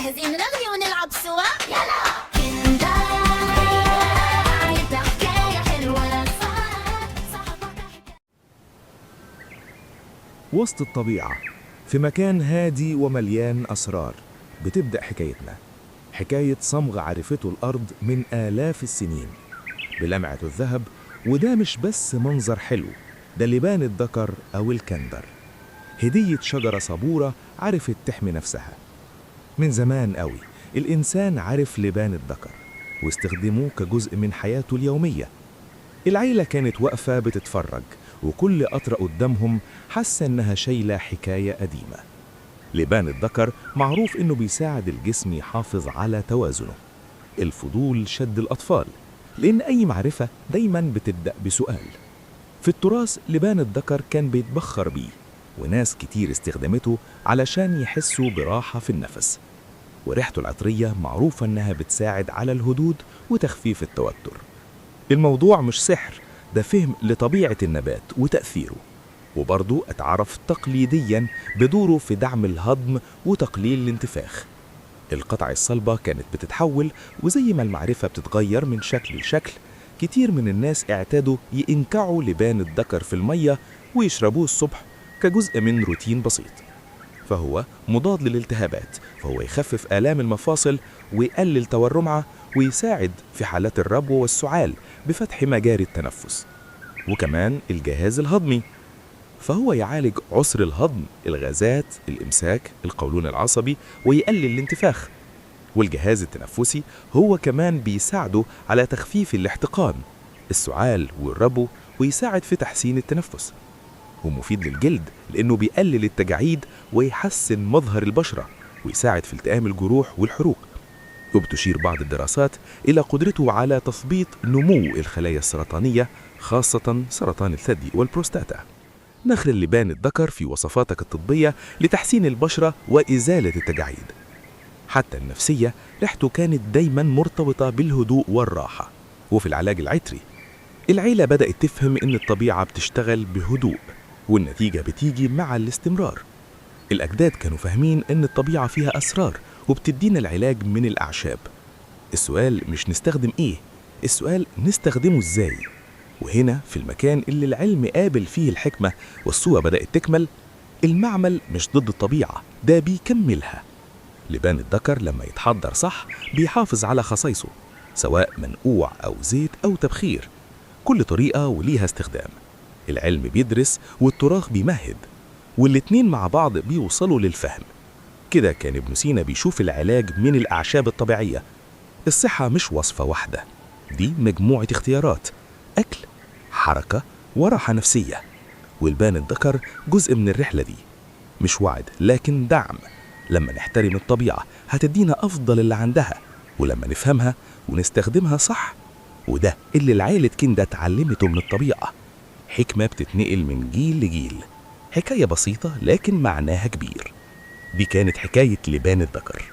جاهزين نغني ونلعب سوا؟ يلا كنداي عيدنا حكاية حلوة صاحبك وسط الطبيعة في مكان هادي ومليان أسرار بتبدأ حكايتنا، حكاية صمغ عرفته الأرض من آلاف السنين بلمعة الذهب. وده مش بس منظر حلو، ده لبان الذكر أو الكندر، هدية شجرة صبورة عرفت تحمي نفسها. من زمان قوي الإنسان عرف لبان الذكر واستخدموه كجزء من حياته اليومية. العيلة كانت واقفة بتتفرج، وكل قطرة قدامهم حاسة إنها شايلة حكاية قديمة. لبان الذكر معروف إنه بيساعد الجسم يحافظ على توازنه. الفضول شد الأطفال، لأن أي معرفة دايما بتبدأ بسؤال. في التراث لبان الذكر كان بيتبخر بيه، وناس كتير استخدمته علشان يحسوا براحة في النفس. وريحته العطرية معروفة إنها بتساعد على الهدوء وتخفيف التوتر. الموضوع مش سحر، ده فهم لطبيعة النبات وتأثيره، وبرضه اتعرف تقليديا بدوره في دعم الهضم وتقليل الانتفاخ. القطع الصلبة كانت بتتحول، وزي ما المعرفة بتتغير من شكل لشكل، كتير من الناس اعتادوا ينكعوا لبان الذكر في المية ويشربوه الصبح كجزء من روتين بسيط. فهو مضاد للالتهابات، فهو يخفف آلام المفاصل ويقلل تورمها، ويساعد في حالات الربو والسعال بفتح مجاري التنفس. وكمان الجهاز الهضمي، فهو يعالج عسر الهضم، الغازات، الإمساك، القولون العصبي، ويقلل الانتفاخ. والجهاز التنفسي هو كمان بيساعده على تخفيف الاحتقان، السعال والربو، ويساعد في تحسين التنفس. ومفيد للجلد لأنه بيقلل التجاعيد ويحسن مظهر البشرة، ويساعد في التئام الجروح والحروق. وبتشير بعض الدراسات إلى قدرته على تثبيط نمو الخلايا السرطانية، خاصة سرطان الثدي والبروستاتا. نخل لبان الذكر في وصفاتك الطبية لتحسين البشرة وإزالة التجاعيد. حتى النفسية ريحته كانت دايما مرتبطة بالهدوء والراحة. وفي العلاج العطري العيلة بدأت تفهم إن الطبيعة بتشتغل بهدوء، والنتيجة بتيجي مع الاستمرار. الأجداد كانوا فاهمين إن الطبيعة فيها أسرار وبتدينا العلاج من الأعشاب. السؤال مش نستخدم إيه، السؤال نستخدمه إزاي. وهنا في المكان اللي العلم قابل فيه الحكمة والصورة بدأت تكمل، المعمل مش ضد الطبيعة، ده بيكملها. لبان الذكر لما يتحضر صح بيحافظ على خصائصه، سواء منقوع أو زيت أو تبخير. كل طريقة وليها استخدام. العلم بيدرس والتراث بيمهد، والاتنين مع بعض بيوصلوا للفهم. كده كان ابن سينا بيشوف العلاج من الأعشاب الطبيعية. الصحة مش وصفة واحدة، دي مجموعة اختيارات: أكل، حركة، وراحة نفسية. ولبان الذكر جزء من الرحلة دي، مش وعد لكن دعم. لما نحترم الطبيعة هتدينا أفضل اللي عندها، ولما نفهمها ونستخدمها صح، وده اللي العائلة كندا اتعلمته من الطبيعة. حكمة بتتنقل من جيل لجيل، حكاية بسيطة لكن معناها كبير. دي كانت حكاية لبان الذكر.